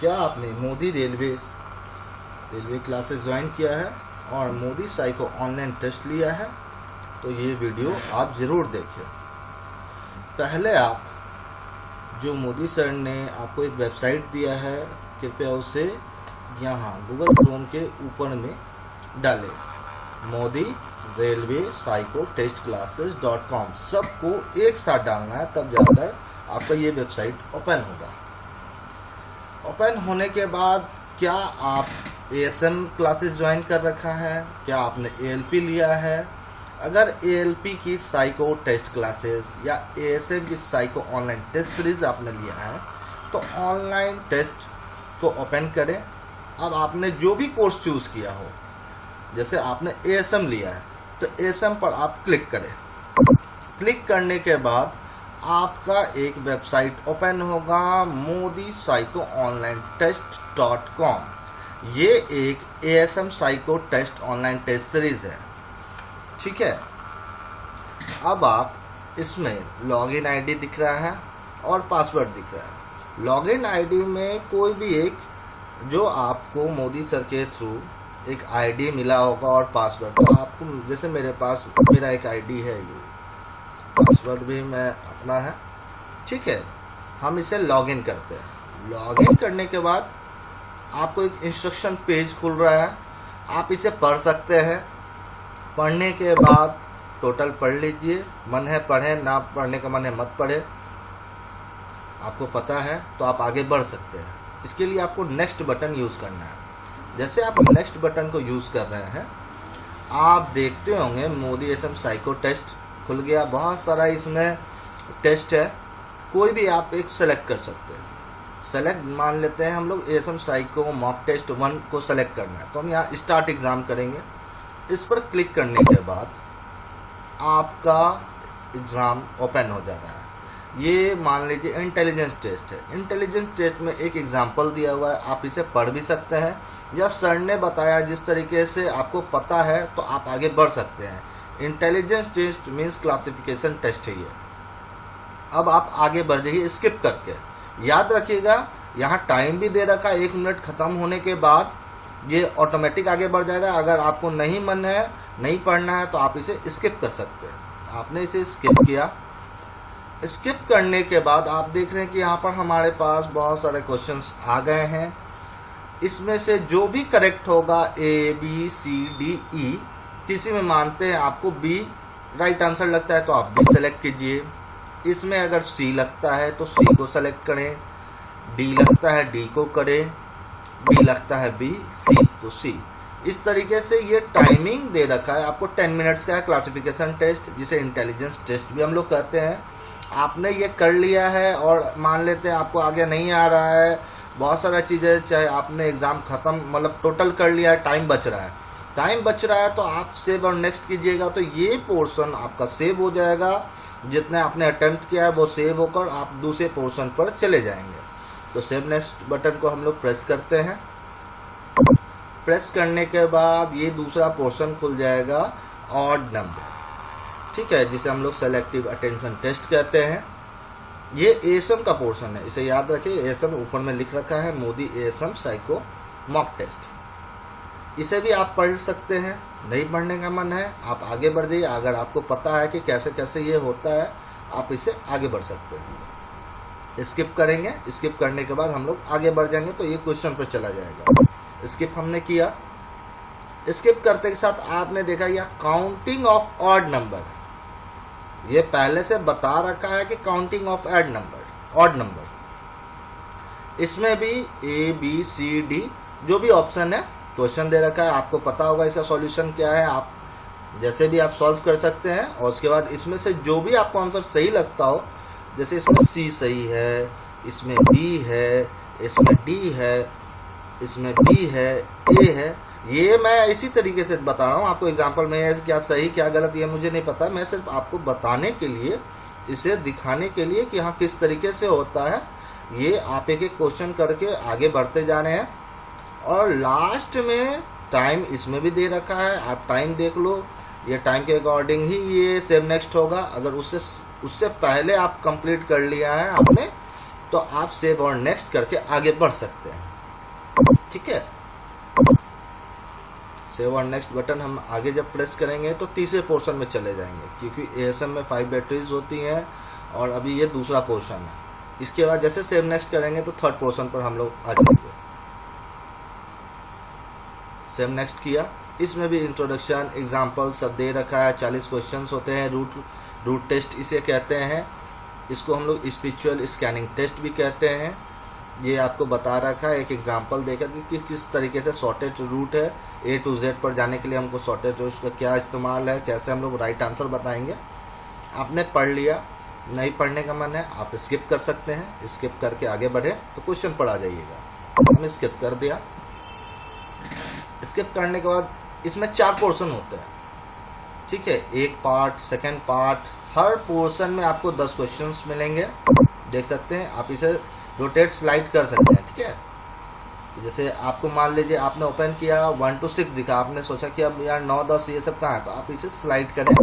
क्या आपने Modi railway classes join किया है और मोदी साइको ऑनलाइन टेस्ट लिया है? तो ये वीडियो आप ज़रूर देखें। पहले आप जो मोदी सर ने आपको एक वेबसाइट दिया है, कृपया उसे यहाँ गूगल क्रोम के ऊपर में डालें, मोदी रेलवे साइको टेस्ट क्लासेस.com। सबको एक साथ डालना है, तब जाकर आपका ये वेबसाइट ओपन होगा। ओपन होने के बाद क्या आप ASM क्लासेस ज्वाइन कर रखा है? क्या आपने ALP लिया है? अगर ALP की साइको टेस्ट क्लासेस या ASM की साइको ऑनलाइन टेस्ट सीरीज आपने लिया है तो ऑनलाइन टेस्ट को ओपन करें। अब आपने जो भी कोर्स चूज़ किया हो, जैसे आपने ASM लिया है तो ASM पर आप क्लिक करें। क्लिक करने के बाद आपका एक वेबसाइट ओपन होगा, मोदी साइको ऑनलाइन टेस्ट.com। ये एक ASM psycho test online test series है, ठीक है। अब आप इसमें लॉगिन आईडी दिख रहा है और पासवर्ड दिख रहा है। लॉगिन आईडी में कोई भी एक जो आपको मोदी सर के थ्रू एक आईडी मिला होगा और पासवर्ड, तो आपको जैसे मेरे पास मेरा एक आईडी है, ये पासवर्ड भी मैं अपना है, ठीक है। हम इसे लॉगिन करते हैं। लॉगिन करने के बाद आपको एक इंस्ट्रक्शन पेज खुल रहा है, आप इसे पढ़ सकते हैं। पढ़ने के बाद टोटल पढ़ लीजिए, मन है पढ़ें, ना पढ़ने का मन है मत पढ़े। आपको पता है तो आप आगे बढ़ सकते हैं। इसके लिए आपको नेक्स्ट बटन यूज़ करना है। जैसे आप नेक्स्ट बटन को यूज़ कर रहे हैं, आप देखते होंगे मोदी ASM साइको टेस्ट खुल गया। बहुत सारा इसमें टेस्ट है, कोई भी आप एक सेलेक्ट कर सकते हैं। सेलेक्ट मान लेते हैं हम लोग ASM साइको मॉक टेस्ट 1 को सेलेक्ट करना है, तो हम यहाँ स्टार्ट एग्ज़ाम करेंगे। इस पर क्लिक करने के बाद आपका एग्ज़ाम ओपन हो जाता है। ये मान लीजिए इंटेलिजेंस टेस्ट है। इंटेलिजेंस टेस्ट में एक एग्जाम्पल दिया हुआ है, आप इसे पढ़ भी सकते हैं या सर ने बताया जिस तरीके से आपको पता है तो आप आगे बढ़ सकते हैं। Intelligence test means classification test है ये। अब आप आगे बढ़ जाइए स्किप करके। याद रखिएगा यहाँ टाइम भी दे रखा है, 1 मिनट ख़त्म होने के बाद ये ऑटोमेटिक आगे बढ़ जाएगा। अगर आपको नहीं मन है, नहीं पढ़ना है तो आप इसे स्किप कर सकते हैं। आपने इसे स्किप किया। स्किप करने के बाद आप देख रहे हैं कि यहाँ पर हमारे पास बहुत सारे क्वेश्चंस आ गए हैं। इसमें से जो भी करेक्ट होगा A, B, C, D, E, किसी में मानते हैं आपको B राइट आंसर लगता है तो आप B सेलेक्ट कीजिए। इसमें अगर C लगता है तो C को सेलेक्ट करें, D लगता है D को करें, B लगता है B, C तो C। इस तरीके से ये टाइमिंग दे रखा है आपको। 10 मिनट्स का है क्लासिफिकेशन टेस्ट, जिसे इंटेलिजेंस टेस्ट भी हम लोग कहते हैं। आपने ये कर लिया है और मान लेते हैं आपको आगे नहीं आ रहा है, बहुत सारा चीज़ें, चाहे आपने एग्ज़ाम ख़त्म मतलब टोटल कर लिया है, टाइम बच रहा है तो आप सेव और नेक्स्ट कीजिएगा, तो ये पोर्शन आपका सेव हो जाएगा। जितने आपने अटेम्प्ट किया है वो सेव होकर आप दूसरे पोर्शन पर चले जाएंगे। तो सेव नेक्स्ट बटन को हम लोग प्रेस करते हैं। प्रेस करने के बाद ये दूसरा पोर्शन खुल जाएगा, ऑड नंबर, ठीक है, जिसे हम लोग सेलेक्टिव अटेंशन टेस्ट कहते हैं। ये ASM का पोर्शन है, इसे याद रखिए। ASM ऊपर में लिख रखा है, Modi ASM psycho mock test. इसे भी आप पढ़ सकते हैं। नहीं पढ़ने का मन है आप आगे बढ़ जाइए। अगर आपको पता है कि कैसे कैसे ये होता है, आप इसे आगे बढ़ सकते हैं। स्किप करेंगे, स्किप करने के बाद हम लोग आगे बढ़ जाएंगे तो ये क्वेश्चन पर चला जाएगा। स्किप हमने किया। स्किप करते के साथ आपने देखा यह काउंटिंग ऑफ ऑड नंबर, ये पहले से बता रखा है कि काउंटिंग ऑफ ऑड नंबर। इसमें भी A, B, C, D जो भी ऑप्शन है क्वेश्चन दे रखा है, आपको पता होगा इसका सॉल्यूशन क्या है। आप जैसे भी आप सॉल्व कर सकते हैं और उसके बाद इसमें से जो भी आपको आंसर सही लगता हो, जैसे इसमें C सही है, इसमें B है, इसमें D है, इसमें B है, A है, ये मैं इसी तरीके से बता रहा हूँ आपको एग्जांपल में। क्या सही क्या गलत ये मुझे नहीं पता, मैं सिर्फ आपको बताने के लिए, इसे दिखाने के लिए कि हाँ किस तरीके से होता है। ये आप एक एक क्वेश्चन करके आगे बढ़ते जा रहे हैं और लास्ट में टाइम इसमें भी दे रखा है, आप टाइम देख लो। ये टाइम के अकॉर्डिंग ही ये सेव नेक्स्ट होगा। अगर उससे पहले आप कंप्लीट कर लिया है आपने तो आप सेव और नेक्स्ट करके आगे बढ़ सकते हैं। ठीक है। सेव और नेक्स्ट बटन हम आगे जब प्रेस करेंगे तो तीसरे पोर्शन में चले जाएंगे, क्योंकि एएसएम में 5 बैटरीज होती हैं और अभी ये दूसरा पोर्शन है। इसके बाद जैसे सेव नेक्स्ट करेंगे तो थर्ड पोर्शन पर हम लोग आ जाएंगे। सेव नेक्स्ट किया। इसमें भी इंट्रोडक्शन एग्जाम्पल सब दे रखा है। 40 क्वेश्चंस होते हैं। रूट टेस्ट इसे कहते हैं। इसको हम लोग स्पिरिचुअल स्कैनिंग टेस्ट भी कहते हैं। ये आपको बता रखा है एक एग्जांपल देकर कि किस तरीके से शॉर्टेज रूट है। A to Z पर जाने के लिए हमको शॉर्टेज रूट का क्या इस्तेमाल है, कैसे हम लोग राइट आंसर बताएंगे। आपने पढ़ लिया, नहीं पढ़ने का मन है आप स्किप कर सकते हैं। स्किप करके आगे बढ़े तो क्वेश्चन पर आ जाइएगा। हमने स्किप कर दिया। स्किप करने के बाद इसमें 4 पोर्शन होते हैं, ठीक है। एक पार्ट, सेकेंड पार्ट, हर पोर्शन में आपको 10 क्वेश्चंस मिलेंगे। देख सकते हैं आप इसे रोटेट स्लाइड कर सकते हैं, ठीक है। जैसे आपको मान लीजिए आपने ओपन किया 1 to 6 दिखा, आपने सोचा कि अब यार 9, 10 ये सब कहाँ है, तो आप इसे स्लाइड करें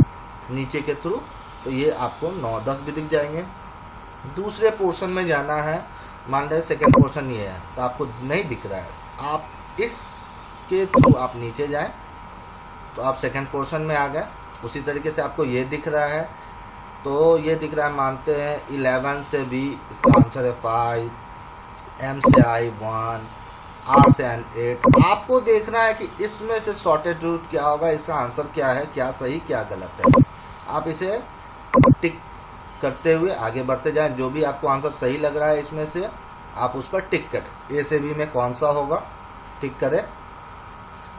नीचे के थ्रू तो ये आपको 9, 10 भी दिख जाएंगे। दूसरे पोर्शन में जाना है, मान लीजिए सेकेंड पोर्शन ये है तो आपको नहीं दिख रहा है, आप इसके थ्रू आप नीचे जाएं तो आप सेकेंड पोर्शन में आ गए। उसी तरीके से आपको ये दिख रहा है तो ये दिख रहा है, मानते हैं 11 से B इसका आंसर है 5, M से I 1, R से N 8। आपको देखना है कि इसमें से शॉर्टेज रूट क्या होगा, इसका आंसर क्या है, क्या सही क्या गलत है। आप इसे टिक करते हुए आगे बढ़ते जाएं। जो भी आपको आंसर सही लग रहा है इसमें से आप उस पर टिक करें। A से B में कौन सा होगा टिक करें।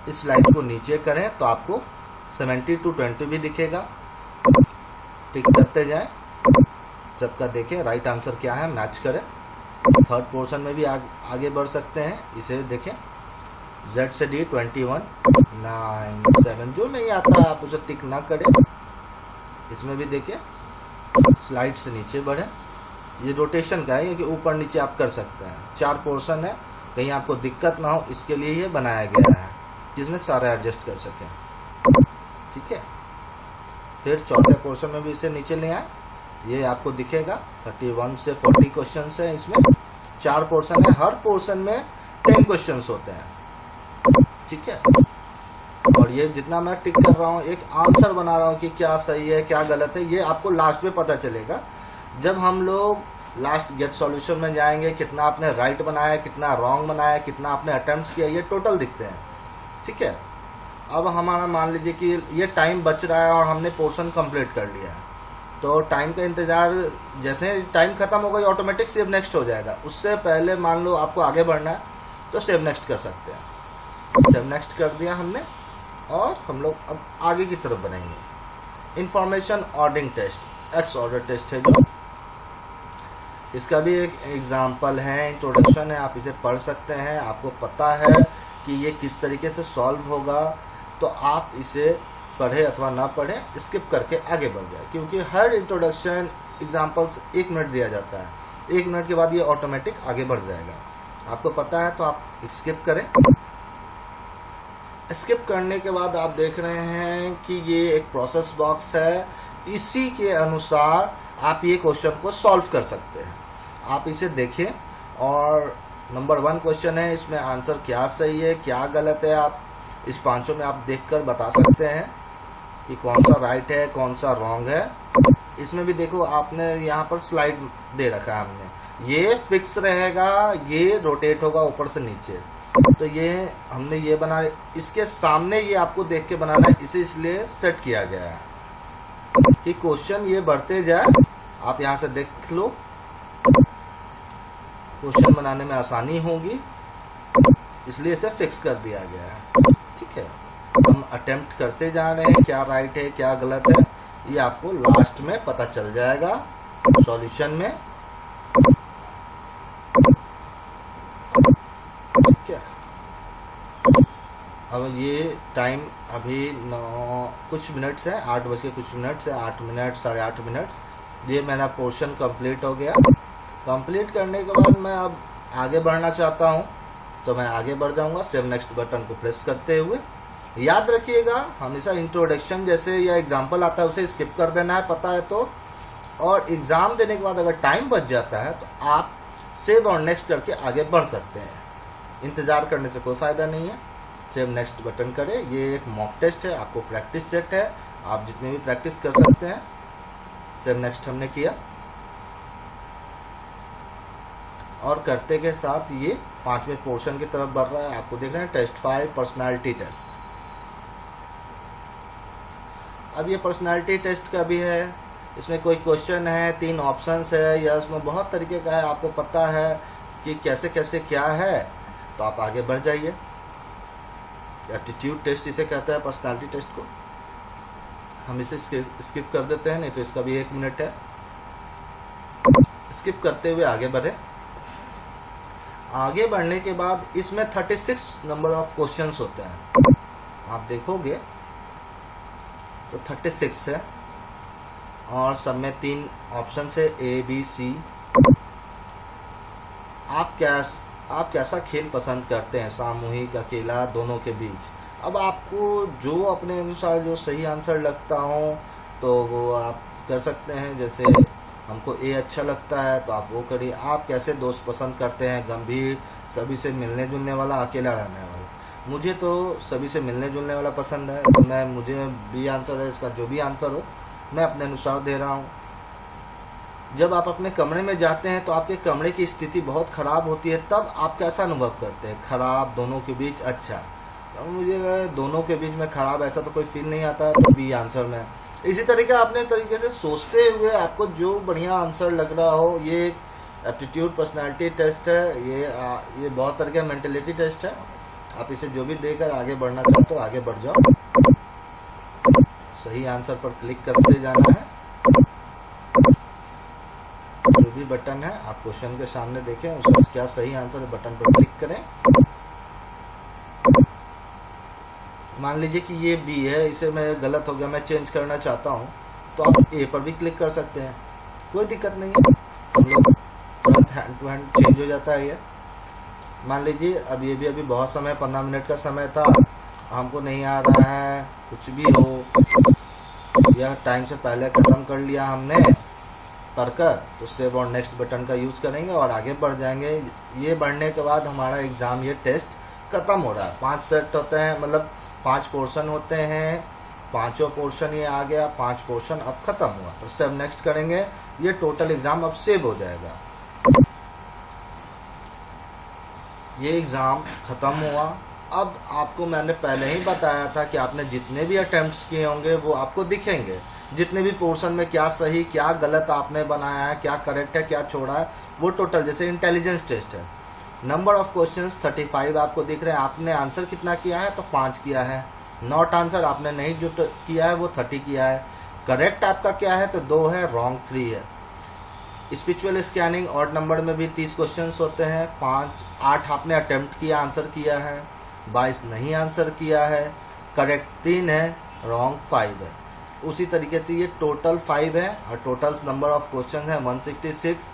इस स्लाइड को नीचे करें तो आपको 70 to 20 भी दिखेगा। टिक करते जाएं, सबका देखें राइट आंसर क्या है, मैच करें। थर्ड पोर्शन में भी आगे बढ़ सकते हैं। इसे देखें Z से D 21, 9, 7, जो नहीं आता आप उसे टिक ना करें। इसमें भी देखें स्लाइड से नीचे बढ़े। ये रोटेशन का है, ये कि ऊपर नीचे आप कर सकते हैं। 4 पोर्शन है, कहीं आपको दिक्कत ना हो इसके लिए ये बनाया गया है जिसमें सारे एडजस्ट कर सकें, ठीक है। फिर चौथे पोर्शन में भी इसे नीचे ले आए, ये आपको दिखेगा 31 से 40 क्वेश्चन है। इसमें 4 पोर्शन है, हर पोर्शन में 10 क्वेश्चन होते हैं, ठीक है। और ये जितना मैं टिक कर रहा हूँ, एक आंसर बना रहा हूँ कि क्या सही है क्या गलत है, ये आपको लास्ट में पता चलेगा जब हम लोग लास्ट गेट सॉल्यूशन में जाएंगे। कितना आपने राइट बनाया, कितना रॉन्ग बनाया, कितना आपने अटेम्प्ट्स किया, ये टोटल दिखते हैं, ठीक है। अब हमारा मान लीजिए कि ये टाइम बच रहा है और हमने पोर्शन कंप्लीट कर लिया है, तो टाइम का इंतज़ार, जैसे टाइम ख़त्म होगा ये ऑटोमेटिक सेव नेक्स्ट हो जाएगा। उससे पहले मान लो आपको आगे बढ़ना है तो सेव नेक्स्ट कर सकते हैं। सेव नेक्स्ट कर दिया हमने और हम लोग अब आगे की तरफ बढ़ेंगे। Information ordering test, X order test है जो, इसका भी एक एग्जाम्पल है, इंट्रोडक्शन है, आप इसे पढ़ सकते हैं। आपको पता है कि ये किस तरीके से सॉल्व होगा तो आप इसे पढ़े अथवा ना पढ़े स्किप करके आगे बढ़ जाए, क्योंकि हर इंट्रोडक्शन एग्जाम्पल्स 1 मिनट दिया जाता है। 1 मिनट के बाद ये ऑटोमेटिक आगे बढ़ जाएगा। आपको पता है तो आप स्किप करें। स्किप करने के बाद आप देख रहे हैं कि ये एक प्रोसेस बॉक्स है, इसी के अनुसार आप ये क्वेश्चन को सॉल्व कर सकते हैं। आप इसे देखें और नंबर 1 क्वेश्चन है, इसमें आंसर क्या सही है क्या गलत है, आप इस पांचों में आप देखकर बता सकते हैं कि कौन सा राइट है कौन सा रॉन्ग है। इसमें भी देखो आपने यहाँ पर स्लाइड दे रखा है हमने, ये फिक्स रहेगा, ये रोटेट होगा ऊपर से नीचे। तो ये हमने ये बना, इसके सामने ये आपको देख के बनाना है, इसे इसलिए सेट किया गया है कि क्वेश्चन ये बढ़ते जाए। आप यहाँ से देख लो, क्वेश्चन बनाने में आसानी होगी, इसलिए इसे फिक्स कर दिया गया है, ठीक है। हम अटेम्प्ट करते जा रहे हैं, क्या राइट है क्या गलत है ये आपको लास्ट में पता चल जाएगा सॉल्यूशन में, ठीक है। अब ये टाइम अभी 9 कुछ मिनट्स है, 8 बज के कुछ मिनट्स है, 8 मिनट 8.5 मिनट। ये मेरा पोर्शन कंप्लीट हो गया। कंप्लीट करने के बाद मैं अब आगे बढ़ना चाहता हूँ तो मैं आगे बढ़ जाऊँगा सेव नेक्स्ट बटन को प्रेस करते हुए। याद रखिएगा हमेशा इंट्रोडक्शन जैसे या एग्जाम्पल आता है उसे स्किप कर देना है, पता है तो। और एग्ज़ाम देने के बाद अगर टाइम बच जाता है तो आप सेव और नेक्स्ट करके आगे बढ़ सकते हैं। इंतज़ार करने से कोई फ़ायदा नहीं है, सेव नेक्स्ट बटन करें। ये एक मॉक टेस्ट है, आपको प्रैक्टिस सेट है, आप जितने भी प्रैक्टिस कर सकते हैं। सेव नेक्स्ट हमने किया और करते के साथ ये 5वें पोर्शन की तरफ बढ़ रहा है। आपको देख रहे हैं टेस्ट 5 पर्सनालिटी टेस्ट। अब ये पर्सनालिटी टेस्ट का भी है, इसमें कोई क्वेश्चन है, 3 ऑप्शंस है, या उसमें बहुत तरीके का है, आपको पता है कि कैसे कैसे क्या है, तो आप आगे बढ़ जाइए। एप्टीट्यूड टेस्ट इसे कहता है, पर्सनालिटी टेस्ट को। हम इसे स्किप कर देते हैं, नहीं तो इसका भी 1 मिनट है। स्किप करते हुए आगे बढ़े। आगे बढ़ने के बाद इसमें 36 नंबर ऑफ क्वेश्चंस होते हैं, आप देखोगे तो 36 है और सब में 3 ऑप्शन है, A B C। आप कैसा खेल पसंद करते हैं, सामूहिक, अकेला, दोनों के बीच। अब आपको जो अपने अनुसार जो सही आंसर लगता हो तो वो आप कर सकते हैं। जैसे हमको A अच्छा लगता है तो आप वो करिए। आप कैसे दोस्त पसंद करते हैं, गंभीर, सभी से मिलने जुलने वाला, अकेला रहने वाला। मुझे तो सभी से मिलने जुलने वाला पसंद है, तो मुझे B आंसर है, इसका जो भी आंसर हो मैं अपने अनुसार दे रहा हूँ। जब आप अपने कमरे में जाते हैं तो आपके कमरे की स्थिति बहुत ख़राब होती है, तब आप कैसा अनुभव करते हैं? ख़राब, दोनों के बीच, अच्छा। तो मुझे दोनों के बीच में ख़राब ऐसा तो कोई फील नहीं आता, तो B आंसर में। इसी तरीके अपने तरीके से सोचते हुए आपको जो बढ़िया आंसर लग रहा हो। ये एप्टीट्यूड पर्सनालिटी टेस्ट है, ये बहुत तरह का मेंटलिटी टेस्ट है। आप इसे जो भी देकर आगे बढ़ना चाहते हो आगे बढ़ जाओ। सही आंसर पर क्लिक करते जाना है। जो भी बटन है आप क्वेश्चन के सामने देखें, उसका क्या सही आंसर है, बटन पर क्लिक करें। मान लीजिए कि ये B है, इसे मैं गलत हो गया, मैं चेंज करना चाहता हूँ, तो आप A पर भी क्लिक कर सकते हैं, कोई दिक्कत नहीं है। हम लोग तुरंत हैंड टू हैंड चेंज हो जाता है ये। मान लीजिए अब ये भी अभी बहुत समय, 15 मिनट का समय था, हमको नहीं आ रहा है, कुछ भी हो, यह टाइम से पहले ख़त्म कर लिया हमने पढ़कर, तो सेव और नेक्स्ट बटन का यूज़ करेंगे और आगे बढ़ जाएंगे। ये बढ़ने के बाद हमारा एग्ज़ाम, ये टेस्ट ख़त्म हो रहा है। 5 सेट होते हैं, मतलब 5 पोर्शन होते हैं, 5वां पोर्शन ये आ गया, 5 पोर्शन अब ख़त्म हुआ, तो सेव नेक्स्ट करेंगे। ये टोटल एग्ज़ाम अब सेव हो जाएगा। ये एग्ज़ाम ख़त्म हुआ। अब आपको मैंने पहले ही बताया था कि आपने जितने भी अटेम्प्ट्स किए होंगे वो आपको दिखेंगे, जितने भी पोर्शन में क्या सही क्या गलत आपने बनाया है, क्या करेक्ट है क्या छोड़ा है, वो टोटल। जैसे इंटेलिजेंस टेस्ट है, नंबर ऑफ क्वेश्चंस 35 आपको दिख रहे हैं। आपने आंसर कितना किया है, तो 5 किया है। नॉट आंसर आपने नहीं जो किया है वो 30 किया है। करेक्ट आपका क्या है, तो 2 है, रॉन्ग 3 है। स्पिरिचुअल स्कैनिंग ऑड नंबर में भी 30 क्वेश्चंस होते हैं। 8 आपने अटेम्प्ट किया, आंसर किया है, 22 नहीं आंसर किया है, करेक्ट 3 है, रॉन्ग 5 है। उसी तरीके से ये टोटल 5 है और टोटल नंबर ऑफ क्वेश्चन है 166।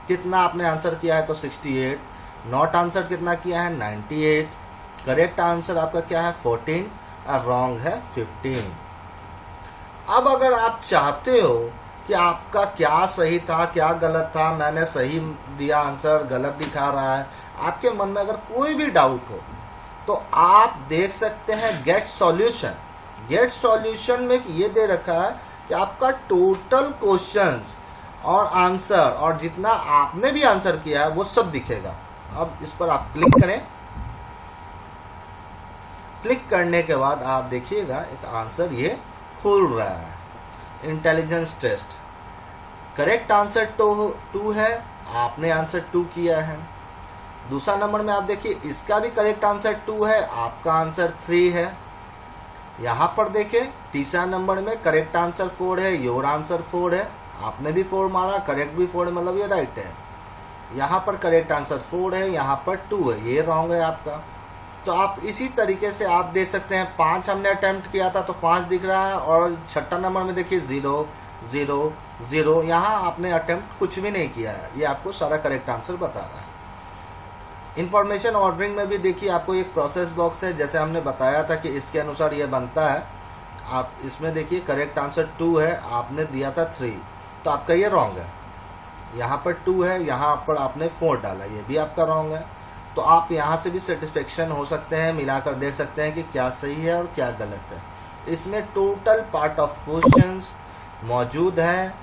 कितना आपने आंसर किया है, तो 68। नॉट आंसर कितना किया है, 98। करेक्ट आंसर आपका क्या है, 14 और रॉन्ग है 15। अब अगर आप चाहते हो कि आपका क्या सही था क्या गलत था, मैंने सही दिया आंसर, गलत दिखा रहा है, आपके मन में अगर कोई भी डाउट हो तो आप देख सकते हैं गेट सॉल्यूशन। गेट सॉल्यूशन में ये दे रखा है कि आपका टोटल क्वेश्चंस और आंसर और जितना आपने भी आंसर किया है वो सब दिखेगा। अब इस पर आप क्लिक करें। क्लिक करने के बाद आप देखिएगा एक आंसर ये खुल रहा है, इंटेलिजेंस टेस्ट। करेक्ट आंसर 2 है, आपने आंसर 2 किया है। दूसरा नंबर में आप देखिए इसका भी करेक्ट आंसर 2 है, आपका आंसर 3 है। यहाँ पर देखें तीसरा नंबर में करेक्ट आंसर 4 है, योर आंसर 4 है, आपने भी 4 मारा, करेक्ट भी 4 है, मतलब ये राइट है। यहाँ पर करेक्ट आंसर 4 है, यहाँ पर 2 है, ये रॉन्ग है आपका। तो आप इसी तरीके से आप देख सकते हैं 5 हमने अटेम्प्ट किया था तो 5 दिख रहा है, और 6ठा नंबर में देखिए 0 0 0, यहाँ आपने अटेम्प्ट कुछ भी नहीं किया है, ये आपको सारा करेक्ट आंसर बता रहा है। इंफॉर्मेशन ऑर्डरिंग में भी देखिए आपको एक प्रोसेस बॉक्स है, जैसे हमने बताया था कि इसके अनुसार ये बनता है। आप इसमें देखिए करेक्ट आंसर 2 है, आपने दिया था 3, तो आपका ये रॉन्ग है। यहाँ पर 2 है, यहाँ पर आपने 4 डाला, ये भी आपका रॉन्ग है। तो आप यहाँ से भी सेटिस्फेक्शन हो सकते हैं, मिलाकर देख सकते हैं कि क्या सही है और क्या गलत है। इसमें टोटल पार्ट ऑफ क्वेश्चंस मौजूद हैं,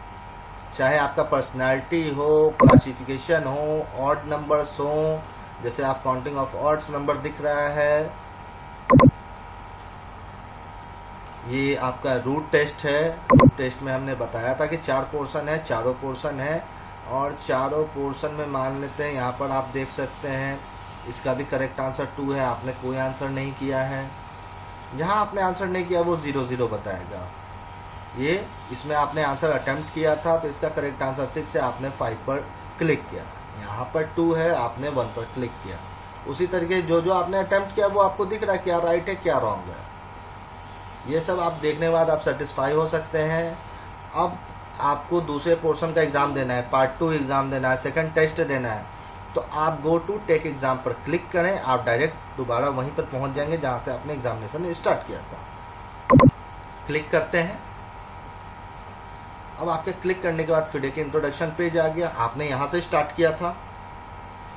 चाहे आपका पर्सनालिटी हो, क्लासिफिकेशन हो, ऑड नंबर्स हो, जैसे आप काउंटिंग ऑफ ऑड्स नंबर दिख रहा है, ये आपका रूट टेस्ट है। रूट टेस्ट में हमने बताया था कि 4 पोर्शन है, चारों पोर्शन है, और चारों पोर्शन में मान लेते हैं, यहाँ पर आप देख सकते हैं इसका भी करेक्ट आंसर 2 है। आपने कोई आंसर नहीं किया है, जहाँ आपने आंसर नहीं किया वो 0 0 बताएगा। ये इसमें आपने आंसर अटेम्प्ट किया था तो इसका करेक्ट आंसर 6 है, आपने 5 पर क्लिक किया। यहाँ पर 2 है, आपने 1 पर क्लिक किया। उसी तरीके जो जो आपने अटेम्प्ट किया वो आपको दिख रहा है, क्या राइट है क्या रॉन्ग है। ये सब आप देखने के बाद आप सेटिस्फाई हो सकते हैं। अब आपको दूसरे पोर्शन का एग्ज़ाम देना है, पार्ट 2 एग्ज़ाम देना है, सेकंड टेस्ट देना है, तो आप गो टू टेक एग्ज़ाम पर क्लिक करें। आप डायरेक्ट दोबारा वहीं पर पहुंच जाएंगे जहां से आपने एग्जामिनेशन स्टार्ट किया था। क्लिक करते हैं। अब आपके क्लिक करने के बाद फिर एक इंट्रोडक्शन पेज आ गया, आपने यहाँ से स्टार्ट किया था।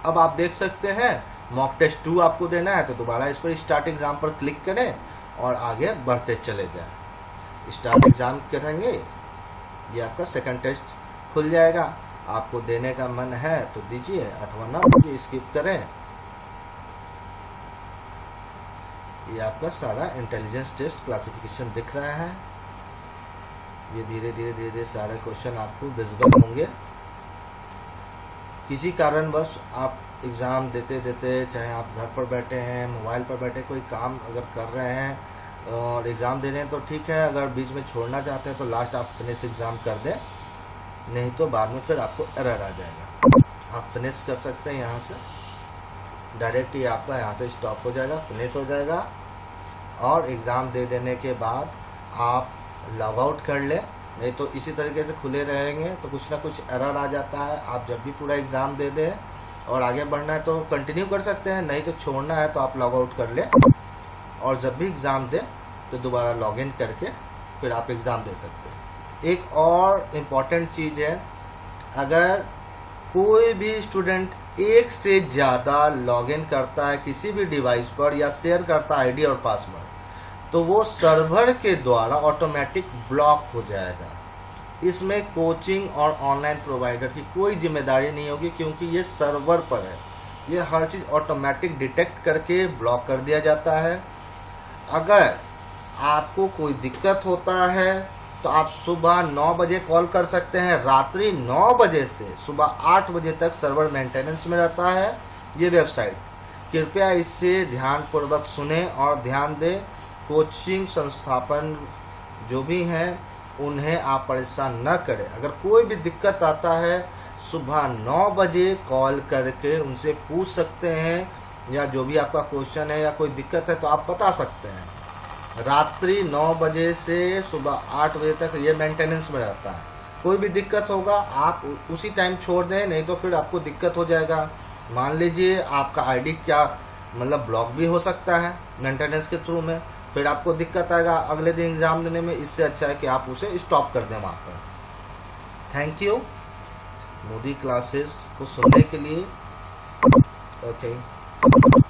अब आप देख सकते हैं मॉक टेस्ट 2 आपको देना है, तो दोबारा इस पर स्टार्ट एग्ज़ाम पर क्लिक करें और आगे बढ़ते चले जाएं। स्टार्ट एग्ज़ाम करेंगे, ये आपका सेकंड टेस्ट खुल जाएगा। आपको देने का मन है तो दीजिए अथवा ना दीजिए, स्किप करें। ये आपका सारा इंटेलिजेंस टेस्ट क्लासिफिकेशन दिख रहा है। ये धीरे धीरे सारे क्वेश्चन आपको विजिबल होंगे। किसी कारणवश आप एग्ज़ाम देते देते, चाहे आप घर पर बैठे हैं, मोबाइल पर बैठे कोई काम अगर कर रहे हैं और एग्ज़ाम दे रहे हैं तो ठीक है। अगर बीच में छोड़ना चाहते हैं तो लास्ट आप फिनिश एग्ज़ाम कर दें, नहीं तो बाद में फिर आपको एरर आ जाएगा। आप फिनिश कर सकते हैं यहाँ से डायरेक्ट, ही आपका यहाँ से स्टॉप हो जाएगा, फिनिश हो जाएगा। और एग्ज़ाम दे देने के बाद आप लॉग आउट कर लें, नहीं तो इसी तरीके से खुले रहेंगे तो कुछ ना कुछ एरर आ जाता है। आप जब भी पूरा एग्ज़ाम दे दें और आगे बढ़ना है तो कंटिन्यू कर सकते हैं, नहीं तो छोड़ना है तो आप लॉग आउट कर लें और जब भी एग्ज़ाम दें तो दोबारा लॉग इन करके फिर आप एग्ज़ाम दे सकते हैं। एक और इम्पॉर्टेंट चीज़ है, अगर कोई भी स्टूडेंट एक से ज़्यादा लॉग इन करता है किसी भी डिवाइस पर या शेयर करता है आईडी और पासवर्ड, तो वो सर्वर के द्वारा ऑटोमेटिक ब्लॉक हो जाएगा। इसमें कोचिंग और ऑनलाइन प्रोवाइडर की कोई जिम्मेदारी नहीं होगी, क्योंकि ये सर्वर पर है। ये हर चीज़ ऑटोमेटिक डिटेक्ट करके ब्लॉक कर दिया जाता है। अगर आपको कोई दिक्कत होता है तो आप सुबह 9 बजे कॉल कर सकते हैं। रात्रि 9 बजे से सुबह 8 बजे तक सर्वर मेंटेनेंस में रहता है ये वेबसाइट। कृपया इससे ध्यानपूर्वक सुने और ध्यान दें। कोचिंग संस्थापन जो भी हैं उन्हें आप परेशान न करें। अगर कोई भी दिक्कत आता है सुबह 9 बजे कॉल करके उनसे पूछ सकते हैं, या जो भी आपका क्वेश्चन है या कोई दिक्कत है तो आप बता सकते हैं। रात्रि 9 बजे से सुबह 8 बजे तक ये मेंटेनेंस में रहता है। कोई भी दिक्कत होगा आप उसी टाइम छोड़ दें, नहीं तो फिर आपको दिक्कत हो जाएगा। मान लीजिए आपका आईडी क्या मतलब ब्लॉक भी हो सकता है मेंटेनेंस के थ्रू में, फिर आपको दिक्कत आएगा अगले दिन एग्ज़ाम देने में। इससे अच्छा है कि आप उसे स्टॉप कर दें वहाँ पर। थैंक यू मोदी क्लासेस को सुनने के लिए। ओके।